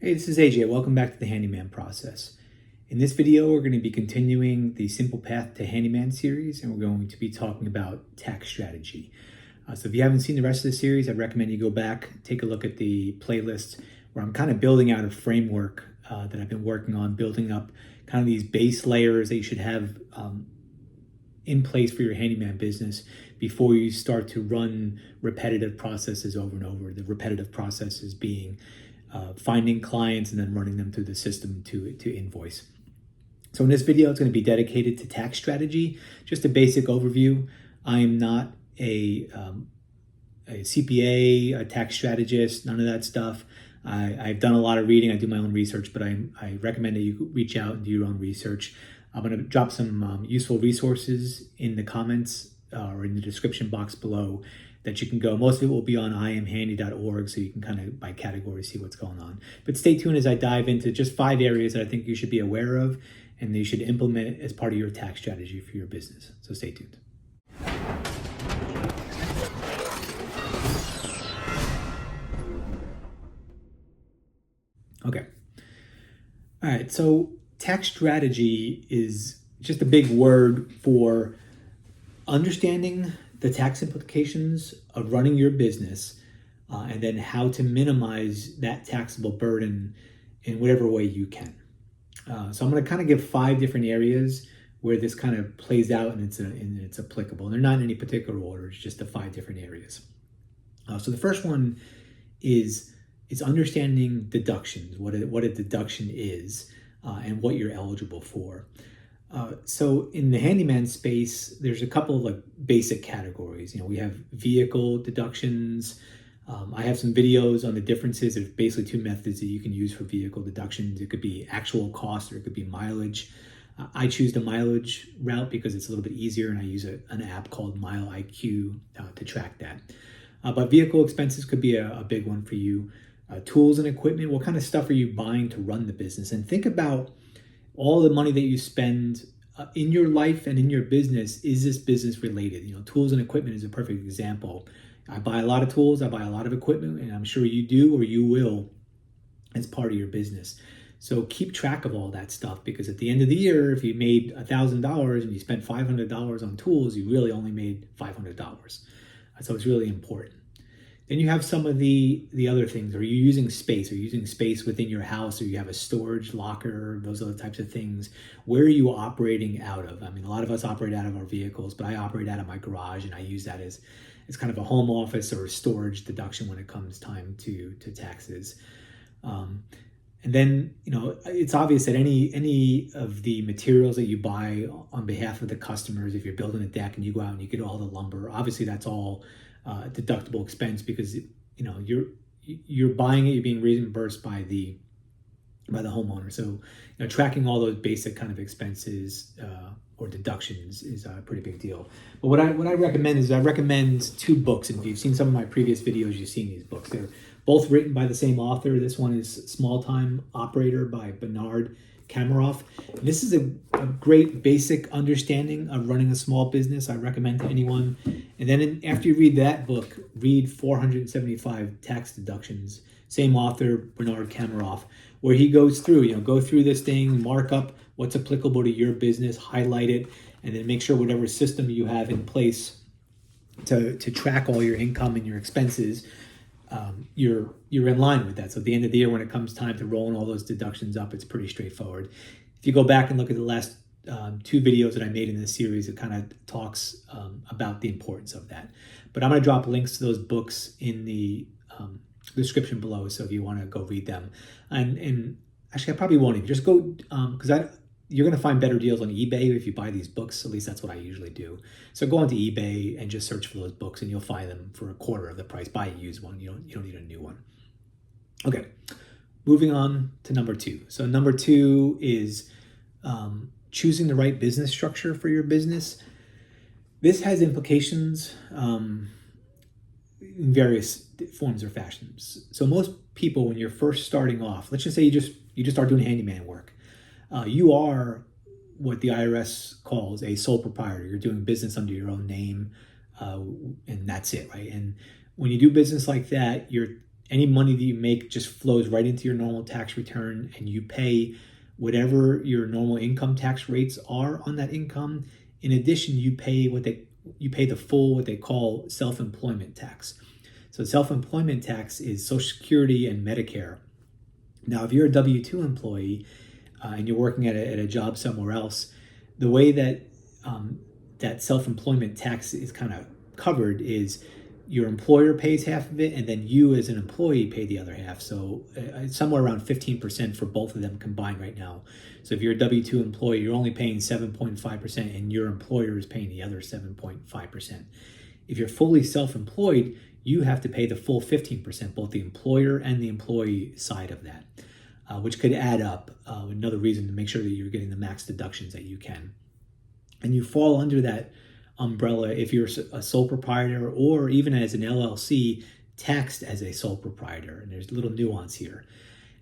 Hey, this is AJ. Welcome back to the Handyman Process. In this video, we're going to be continuing the Simple Path to Handyman series, and we're going to be talking about tax strategy. So if you haven't seen the rest of the series, I'd recommend you go back, take a look at the playlist where I'm kind of building out a framework that I've been working on, building up kind of these base layers that you should have in place for your handyman business before you start to run repetitive processes over and over. The repetitive processes being finding clients and then running them through the system to invoice. So in this video, it's going to be dedicated to tax strategy. Just a basic overview. I am not a CPA, a tax strategist, none of that stuff. I've done a lot of reading. I do my own research, but I recommend that you reach out and do your own research. I'm going to drop some useful resources in the comments or in the description box below that you can go. Most of it will be on iamhandy.org, so you can kind of by category see what's going on. But stay tuned as I dive into just 5 areas that I think you should be aware of and that you should implement as part of your tax strategy for your business. So stay tuned. Okay. All right, so tax strategy is just a big word for understanding the tax implications of running your business and then how to minimize that taxable burden in whatever way you can. So I'm going to kind of give 5 different areas where this kind of plays out and it's applicable. And they're not in any particular order, it's just the 5 different areas. So the first one is understanding deductions, what a deduction is and what you're eligible for. So in the handyman space, there's a couple of like basic categories. We have vehicle deductions. I have some videos on the differences. There's basically 2 methods that you can use for vehicle deductions. It could be actual cost or it could be mileage. I choose the mileage route because it's a little bit easier, and I use an app called Mile IQ to track that. But vehicle expenses could be a big one for you. Tools and equipment, what kind of stuff are you buying to run the business? And think about all the money that you spend in your life and in your business. Is this business related? Tools and equipment is a perfect example. I buy a lot of tools, I buy a lot of equipment, and I'm sure you do or you will as part of your business. So keep track of all that stuff, because at the end of the year, if you made $1,000 and you spent $500 on tools, you really only made $500. So it's really important. Then you have some of the other things. Are you using space? Are you using space within your house, or you have a storage locker, those other types of things? Where are you operating out of? I mean, a lot of us operate out of our vehicles, but I operate out of my garage, and I use that as kind of a home office or a storage deduction when it comes time to taxes. And then, it's obvious that any of the materials that you buy on behalf of the customers, if you're building a deck and you go out and you get all the lumber, obviously that's all deductible expense, because you're buying it, you're being reimbursed by the homeowner. So tracking all those basic kind of expenses or deductions is a pretty big deal. But what I recommend is I recommend 2 books. And if you've seen some of my previous videos, you've seen these books. They're both written by the same author. This one is Small Time Operator by Bernard Kamoroff. And this is a great basic understanding of running a small business. I recommend to anyone. And then after you read that book, read 475 Tax Deductions. Same author, Bernard Kamoroff, where he goes through, go through this thing, mark up what's applicable to your business, highlight it, and then make sure whatever system you have in place to track all your income and your expenses, you're in line with that. So at the end of the year, when it comes time to rolling all those deductions up, it's pretty straightforward. If you go back and look at the last 2 videos that I made in this series, it kind of talks about the importance of that. But I'm going to drop links to those books in the description below, so if you want to go read them. And actually, I probably won't even. Just go, because you're going to find better deals on eBay if you buy these books. At least that's what I usually do. So go onto eBay and just search for those books, and you'll find them for a quarter of the price. Buy a used one. You don't need a new one. Okay, moving on to number 2. So number 2 is choosing the right business structure for your business. This has implications in various forms or fashions. So most people, when you're first starting off, let's just say you just start doing handyman work. You are what the IRS calls a sole proprietor. You're doing business under your own name, and that's it, right? And when you do business like that, any money that you make just flows right into your normal tax return, and you pay whatever your normal income tax rates are on that income. In addition, you pay the full, what they call self-employment tax. So self-employment tax is Social Security and Medicare. Now, if you're a W-2 employee and you're working at a job somewhere else, the way that that self-employment tax is kind of covered is your employer pays half of it, and then you as an employee pay the other half. So somewhere around 15% for both of them combined right now. So if you're a W-2 employee, you're only paying 7.5%, and your employer is paying the other 7.5%. If you're fully self-employed, you have to pay the full 15%, both the employer and the employee side of that, which could add up. Another reason to make sure that you're getting the max deductions that you can. And you fall under that umbrella if you're a sole proprietor, or even as an LLC taxed as a sole proprietor. And there's a little nuance here.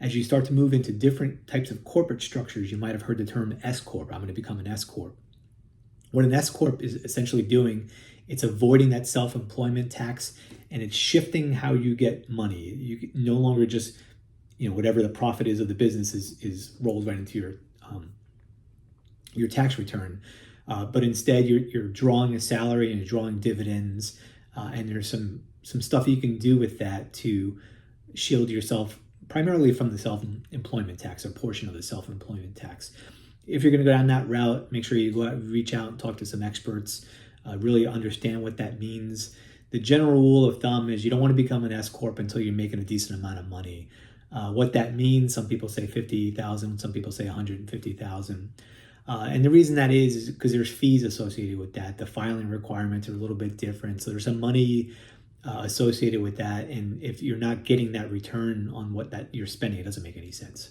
As you start to move into different types of corporate structures, you might have heard the term S Corp. I'm going to become an S Corp. What an S Corp is essentially doing, it's avoiding that self-employment tax, and it's shifting how you get money. You no longer just, whatever the profit is of the business is rolls right into your tax return. But instead, you're drawing a salary and you're drawing dividends, and there's some stuff you can do with that to shield yourself primarily from the self-employment tax, or portion of the self-employment tax. If you're going to go down that route, make sure you go out and reach out and talk to some experts, really understand what that means. The general rule of thumb is you don't want to become an S Corp until you're making a decent amount of money. What that means, some people say $50,000, some people say $150,000. And the reason that is because there's fees associated with that. The filing requirements are a little bit different. So there's some money associated with that. And if you're not getting that return on what that you're spending, it doesn't make any sense.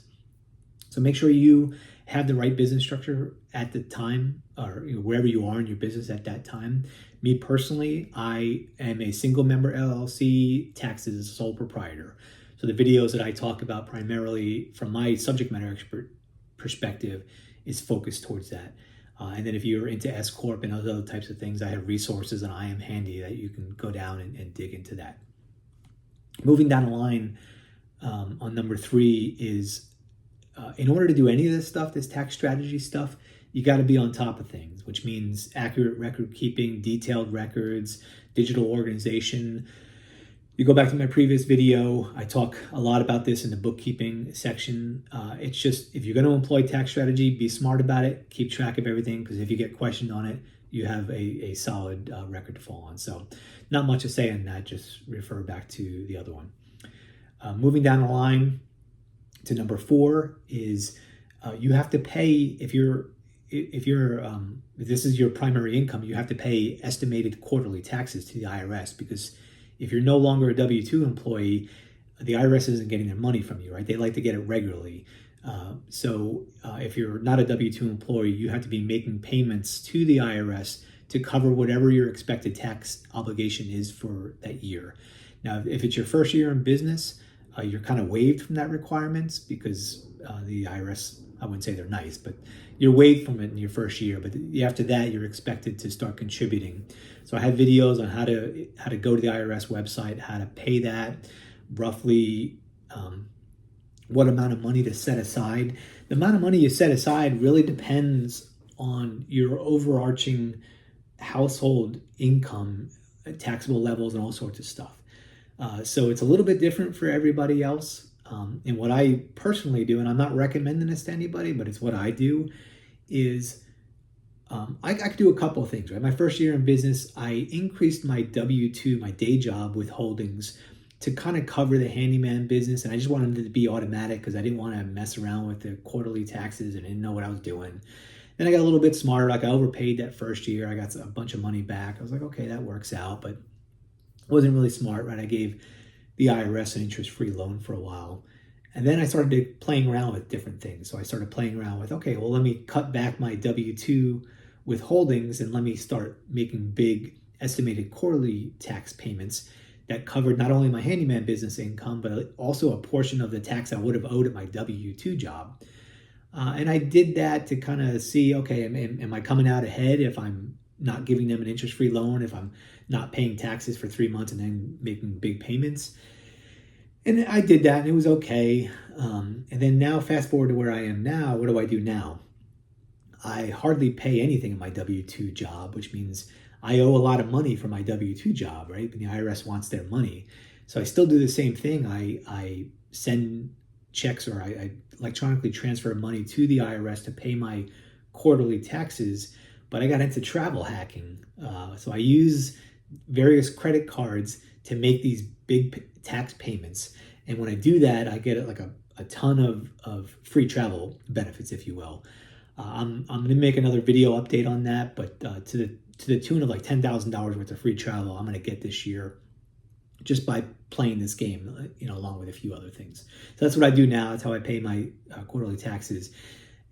So make sure you have the right business structure at the time, or wherever you are in your business at that time. Me personally, I am a single member LLC, taxed as a sole proprietor. So the videos that I talk about primarily from my subject matter expert perspective is focused towards that. And then if you're into S Corp and other types of things, I have resources on I Am Handy that you can go down and dig into that. Moving down the line on number 3 is in order to do any of this stuff, this tax strategy stuff, you got to be on top of things, which means accurate record keeping, detailed records, digital organization. You go back to my previous video, I talk a lot about this in the bookkeeping section. It's just, if you're going to employ tax strategy, be smart about it, keep track of everything, because if you get questioned on it, you have a solid record to fall on. So not much to say on that, just refer back to the other one. Moving down the line to number 4 is you have to pay, if this is your primary income, you have to pay estimated quarterly taxes to the IRS, because if you're no longer a W-2 employee, the IRS isn't getting their money from you, right? They like to get it regularly. So if you're not a W-2 employee, you have to be making payments to the IRS to cover whatever your expected tax obligation is for that year. Now, if it's your first year in business, you're kind of waived from that requirements, because the IRS, I wouldn't say they're nice, but you're waived from it in your first year. But after that, you're expected to start contributing. So I have videos on how to go to the IRS website, how to pay that, roughly what amount of money to set aside. The amount of money you set aside really depends on your overarching household income, taxable levels, and all sorts of stuff. So it's a little bit different for everybody else. And what I personally do, and I'm not recommending this to anybody, but it's what I do, is I could do a couple of things, right? My first year in business, I increased my W-2, my day job withholdings, to kind of cover the handyman business. And I just wanted it to be automatic because I didn't want to mess around with the quarterly taxes and didn't know what I was doing. Then I got a little bit smarter. Like, I overpaid that first year. I got a bunch of money back. I was like, okay, that works out. But wasn't really smart, right? I gave the IRS an interest-free loan for a while. And then I started playing around with different things. So I started playing around with, okay, well, let me cut back my W-2 withholdings and let me start making big estimated quarterly tax payments that covered not only my handyman business income, but also a portion of the tax I would have owed at my W-2 job. And I did that to kind of see, okay, am I coming out ahead if I'm not giving them an interest-free loan, if I'm not paying taxes for 3 months and then making big payments? And I did that and it was okay. And then now fast forward to where I am now, what do I do now? I hardly pay anything in my W-2 job, which means I owe a lot of money for my W-2 job, right? But the IRS wants their money. So I still do the same thing. I send checks, or I electronically transfer money to the IRS to pay my quarterly taxes, but I got into travel hacking. So I use various credit cards to make these big tax payments. And when I do that, I get like a ton of free travel benefits, if you will. I'm going to make another video update on that, but to the tune of like $10,000 worth of free travel, I'm going to get this year just by playing this game, along with a few other things. So that's what I do now. That's how I pay my quarterly taxes.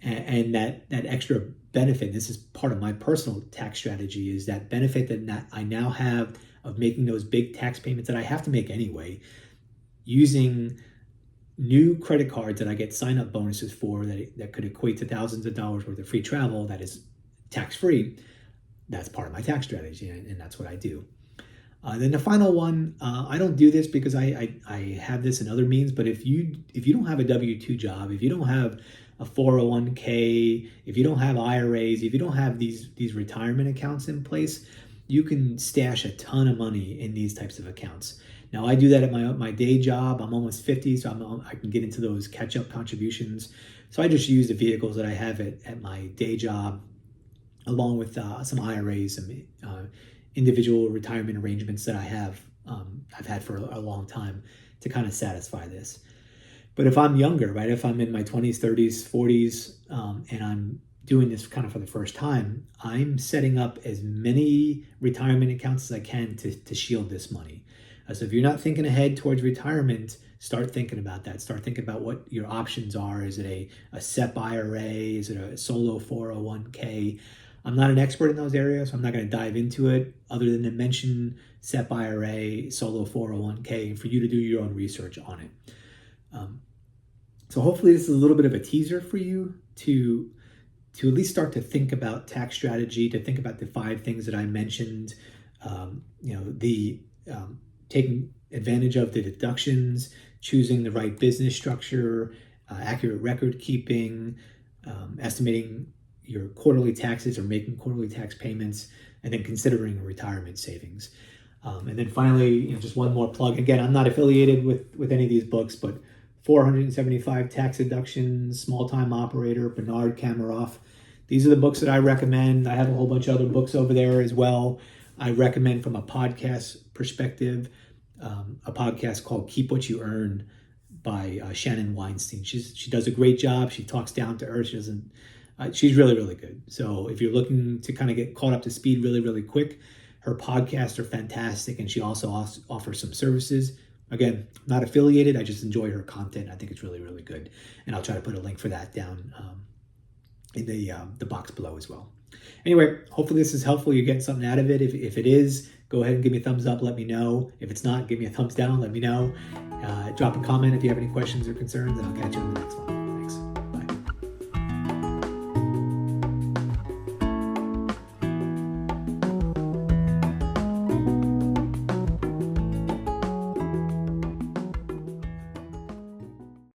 And that extra benefit, this is part of my personal tax strategy, is that benefit that I now have of making those big tax payments that I have to make anyway, using new credit cards that I get sign-up bonuses for that could equate to thousands of dollars worth of free travel that is tax-free. That's part of my tax strategy, and that's what I do. Then the final one, I don't do this because I have this in other means, but if you don't have a W-2 job, if you don't have a 401k, if you don't have IRAs, if you don't have these retirement accounts in place, you can stash a ton of money in these types of accounts. Now, I do that at my day job. I'm almost 50, so I can get into those catch-up contributions. So I just use the vehicles that I have at my day job, along with some IRAs, some individual retirement arrangements that I've had for a long time to kind of satisfy this. But if I'm younger, right, if I'm in my 20s, 30s, 40s, and I'm doing this kind of for the first time, I'm setting up as many retirement accounts as I can to shield this money. So if you're not thinking ahead towards retirement, start thinking about that. Start thinking about what your options are. Is it a SEP IRA? Is it a solo 401k? I'm not an expert in those areas, so I'm not going to dive into it other than to mention SEP IRA, solo 401k, and for you to do your own research on it. So hopefully this is a little bit of a teaser for you to at least start to think about tax strategy, to think about the 5 things that I mentioned, taking advantage of the deductions, choosing the right business structure, accurate record keeping, estimating your quarterly taxes or making quarterly tax payments, and then considering retirement savings. And then finally, just one more plug. Again, I'm not affiliated with any of these books, but 475 Tax Deductions, Small Time Operator, Bernard Kamoroff. These are the books that I recommend. I have a whole bunch of other books over there as well. I recommend from a podcast perspective, a podcast called Keep What You Earn by Shannon Weinstein. She does a great job. She talks down to earth. She's really, really good. So if you're looking to kind of get caught up to speed really, really quick, her podcasts are fantastic. And she also offers some services. Again, not affiliated. I just enjoy her content. I think it's really, really good. And I'll try to put a link for that down in the box below as well. Anyway, hopefully this is helpful. You're getting something out of it. If it is, go ahead and give me a thumbs up. Let me know. If it's not, give me a thumbs down. Let me know. Drop a comment if you have any questions or concerns, and I'll catch you in the next one. Thanks.